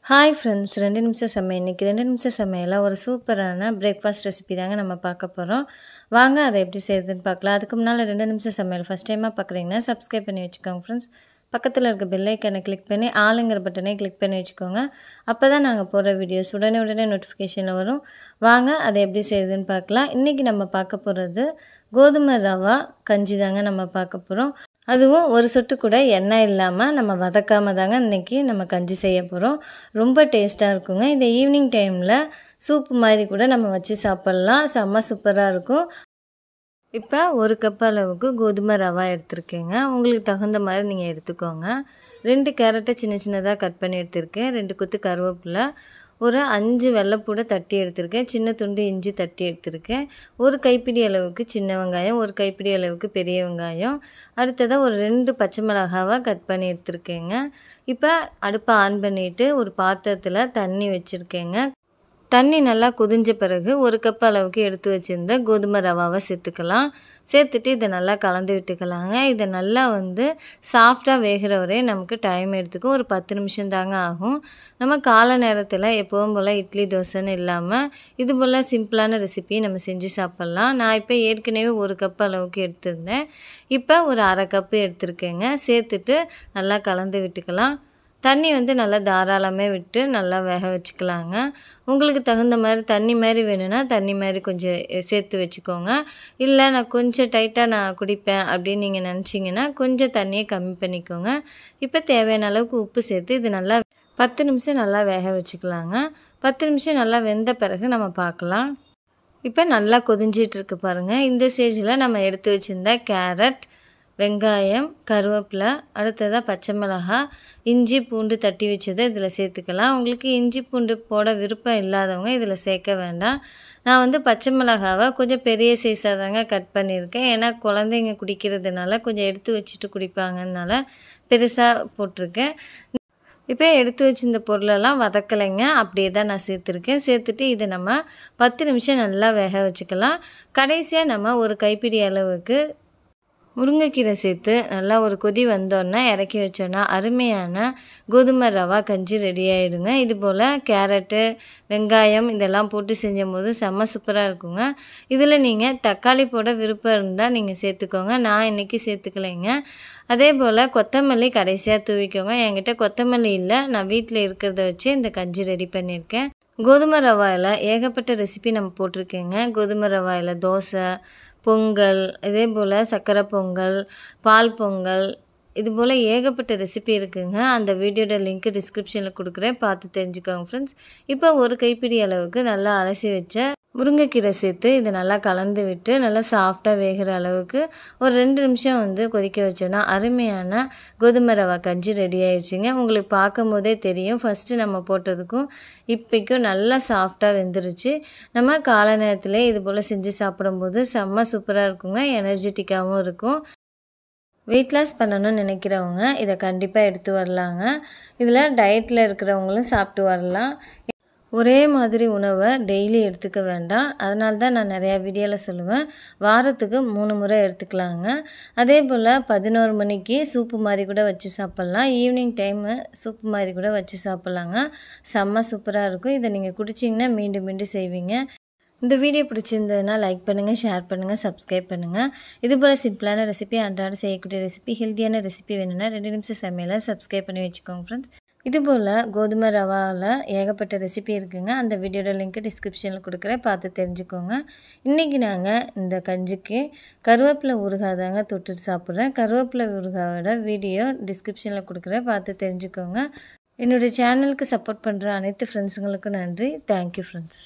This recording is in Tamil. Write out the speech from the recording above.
ஹாய் ஃப்ரெண்ட்ஸ், 2 நிமிஷம் சமையல். இன்றைக்கி 2 நிமிஷம் சமையலில் ஒரு சூப்பரான பிரேக்ஃபாஸ்ட் ரெசிபி தாங்க நம்ம பார்க்க போகிறோம். வாங்க அதை எப்படி செய்யுதுன்னு பார்க்கலாம். அதுக்கு முன்னால் 2 நிமிஷம் சமையல் ஃபஸ்ட் டைமாக பார்க்குறீங்கன்னா சப்ஸ்கிரைப் பண்ணி வச்சுக்கோங்க ஃப்ரெண்ட்ஸ். பக்கத்தில் இருக்க பெல் ஐக்கனை கிளிக் பண்ணி ஆளுங்கிற பட்டனை கிளிக் பண்ணி வச்சுக்கோங்க. அப்போ தான் நாங்கள் போடுற வீடியோஸ் உடனே நோட்டிஃபிகேஷனில் வரும். வாங்க அதை எப்படி செய்யுதுன்னு பார்க்கலாம். இன்றைக்கி நம்ம பார்க்க போகிறது கோதுமை ரவா கஞ்சி தாங்க நம்ம பார்க்க போகிறோம். அதுவும் ஒரு சொட்டு கூட எண்ணெய் இல்லாமல் நம்ம வதக்காமல் தாங்க இன்றைக்கி நம்ம கஞ்சி செய்ய போகிறோம். ரொம்ப டேஸ்ட்டாக இருக்குங்க. இந்த ஈவினிங் டைமில் சூப்பு மாதிரி கூட நம்ம வச்சு சாப்பிட்லாம். செம்ம சூப்பராக இருக்கும். இப்போ 1 கப் அளவுக்கு கோதுமை ரவா எடுத்துருக்கேங்க. உங்களுக்கு தகுந்த மாதிரி நீங்கள் எடுத்துக்கோங்க. 2 கேரட்டை சின்னதாக கட் பண்ணி எடுத்திருக்கேன். 2 கொத்து கருவேப்பிலை, ஒரு 5 வெள்ளைப்பூடை தட்டி எடுத்திருக்கேன். சின்ன துண்டு இஞ்சி தட்டி எடுத்திருக்கேன். 1 கைப்பிடி அளவுக்கு சின்ன வெங்காயம், 1 கைப்பிடி அளவுக்கு பெரிய வெங்காயம், அடுத்ததாக ஒரு 2 பச்சை மிளகாவை கட் பண்ணி எடுத்திருக்கேங்க. இப்போ அடுப்பை ஆன் பண்ணிவிட்டு ஒரு பாத்திரத்தில் தண்ணி வச்சுருக்கேங்க. தண்ணி நல்லா கொதிஞ்ச பிறகு 1 கப் அளவுக்கு எடுத்து வச்சுருந்த கோதுமை ரவாவை சேர்த்துக்கலாம். சேர்த்துட்டு இதை நல்லா கலந்து விட்டுக்கலாங்க. இதை நல்லா சாஃப்டாக வேகிற வரை நமக்கு டைம் எடுத்துக்கும். ஒரு 10 நிமிஷம் தாங்க ஆகும். நம்ம காலை நேரத்தில் எப்பவும் போல் இட்லி தோசைன்னு இல்லாமல் இது போல் சிம்பிளான ரெசிபியை நம்ம செஞ்சு சாப்பிட்லாம். நான் இப்போ ஏற்கனவே 1 கப் அளவுக்கு எடுத்திருந்தேன். இப்போ ஒரு 1/2 கப்பு எடுத்துருக்கேங்க. சேர்த்துட்டு நல்லா கலந்து விட்டுக்கலாம். தண்ணி நல்லா தாராளமே விட்டு நல்லா வேக வச்சுக்கலாங்க. உங்களுக்கு தகுந்த மாதிரி தண்ணி மாதிரி வேணும்னா தண்ணி மாதிரி கொஞ்சம் சேர்த்து வச்சுக்கோங்க. இல்லை நான் கொஞ்சம் டைட்டாக நான் குடிப்பேன் அப்படின்னு நீங்கள் நினச்சிங்கன்னா கொஞ்சம் தண்ணியை கம்மி பண்ணிக்கோங்க. இப்போ தேவையான அளவுக்கு உப்பு சேர்த்து இது நல்லா 10 நிமிஷம் நல்லா வேக வச்சுக்கலாங்க. 10 நிமிஷம் நல்லா வெந்த பிறகு நம்ம பார்க்கலாம். இப்போ நல்லா கொதிஞ்சிட்ருக்கு பாருங்கள். இந்த ஸ்டேஜில் நம்ம எடுத்து வச்சுருந்த கேரட், வெங்காயம், கருவேப்பிலை, அடுத்ததாக பச்சை மிளகாய், இஞ்சி பூண்டு தட்டி வச்சதை இதில் சேர்த்துக்கலாம். உங்களுக்கு இஞ்சி பூண்டு போட விருப்பம் இல்லாதவங்க இதில் சேர்க்க வேண்டாம். நான் பச்சை மிளகாவை கொஞ்சம் பெரிய சைஸாக தாங்க கட் பண்ணியிருக்கேன். ஏன்னா குழந்தைங்க குடிக்கிறதுனால கொஞ்சம் எடுத்து வச்சுட்டு குடிப்பாங்கனால பெருசாக போட்டிருக்கேன். இப்போ எடுத்து வச்சிருந்த பொருளெல்லாம் வதக்கலைங்க, அப்படியே தான் நான் சேர்த்துருக்கேன். சேர்த்துட்டு இதை நம்ம 10 நிமிஷம் நல்லா வேக வச்சுக்கலாம். கடைசியாக நம்ம ஒரு கைப்பிடி அளவுக்கு முருங்கைக்கீரை சேர்த்து நல்லா ஒரு கொதி வந்தோன்னா இறக்கி வச்சோன்னா அருமையான கோதுமை ரவா கஞ்சி ரெடி ஆகிடுங்க. இது போல் கேரட்டு, வெங்காயம் இதெல்லாம் போட்டு செஞ்சும்போது செம்ம சூப்பராக இருக்குங்க. இதில் நீங்கள் தக்காளி போட விருப்பம் இருந்தால் நீங்கள் சேர்த்துக்கோங்க. நான் இன்றைக்கி சேர்த்துக்கலைங்க. அதே போல் கொத்தமல்லி கடைசியாக தூவிக்கோங்க. என்கிட்ட கொத்தமல்லி இல்லை, நான் வீட்டில் இருக்கிறத வச்சு இந்த கஞ்சி ரெடி பண்ணியிருக்கேன். கோதுமை ரவாயில் ஏகப்பட்ட ரெசிபி நம்ம போட்டிருக்கேங்க. கோதுமை ரவாயில் தோசை, பொங்கல், இதே போல் சர்க்கரை பொங்கல், பால் பொங்கல், இது போல் ஏகப்பட்ட ரெசிபி இருக்குங்க. அந்த வீடியோட லிங்க் டிஸ்கிரிப்ஷனில் கொடுக்குறேன், பார்த்து தெரிஞ்சுக்கோங்க ஃப்ரெண்ட்ஸ். இப்போ ஒரு கைப்பிடி அளவுக்கு நல்லா அலசி வச்ச முருங்கைக்கீரை சேர்த்து இதை நல்லா கலந்து விட்டு நல்லா சாஃப்டாக வேகிற அளவுக்கு ஒரு 2 நிமிஷம் கொதிக்க வச்சோன்னா அருமையான கோதுமை ரவா கஞ்சி ரெடி ஆயிடுச்சுங்க. உங்களுக்கு பார்க்கும் போதே தெரியும், ஃபஸ்ட்டு நம்ம போட்டதுக்கும் இப்போக்கும் நல்லா சாஃப்டாக வெந்துருச்சு. நம்ம காலை நேரத்தில் இது போல் செஞ்சு சாப்பிடும்போது செம்ம சூப்பராக இருக்குங்க. எனர்ஜெட்டிக்காகவும் இருக்கும். வெயிட் லாஸ் பண்ணணும்னு நினைக்கிறவங்க இதை கண்டிப்பாக எடுத்து வரலாங்க. இதில் டயட்டில் இருக்கிறவங்களும் சாப்பிட்டு வரலாம். ஒரே மாதிரி உணவை டெய்லி எடுத்துக்க வேண்டாம். அதனால தான் நான் நிறையா வீடியோவில் சொல்லுவேன், வாரத்துக்கு 3 முறை எடுத்துக்கலாங்க. அதே போல் 11 மணிக்கு சூப்பு மாதிரி கூட வச்சு சாப்பிட்லாம். ஈவினிங் டைமு சூப்பு மாதிரி கூட வச்சு சாப்பிட்லாங்க. செம்ம சூப்பராக இருக்கும். இதை நீங்கள் குடிச்சிங்கன்னா மீண்டும் செய்வீங்க. இந்த வீடியோ பிடிச்சிருந்ததுன்னா லைக் பண்ணுங்கள், ஷேர் பண்ணுங்கள், சப்ஸ்கிரைப் பண்ணுங்கள். இது போல் சிம்பிளான ரெசிபி, அன்றாட செய்யக்கூடிய ரெசிபி, ஹெல்த்தியான ரெசிபி வேணும்னா 2 நிமிஷம் சமையலை சப்ஸ்கிரைப் பண்ணி வச்சுக்கோங்க ஃப்ரெண்ட்ஸ். இதுபோல் கோதுமை ரவாவில் ஏகப்பட்ட ரெசிபி இருக்குங்க. அந்த வீடியோட லிங்க் டிஸ்கிரிப்ஷனில் கொடுக்குறேன், பார்த்து தெரிஞ்சுக்கோங்க. இன்றைக்கி நாங்கள் இந்த கஞ்சிக்கு கருவேப்பிலை ஊறுகாய் தாங்க தொட்டுட்டு சாப்பிட்றேன். கருவேப்பிலை ஊறுகாயோட வீடியோ டிஸ்கிரிப்ஷனில் கொடுக்குறேன், பார்த்து தெரிஞ்சுக்கோங்க. என்னுடைய சேனலுக்கு சப்போர்ட் பண்ணுற அனைத்து ஃப்ரெண்ட்ஸுங்களுக்கும் நன்றி. Thank you friends.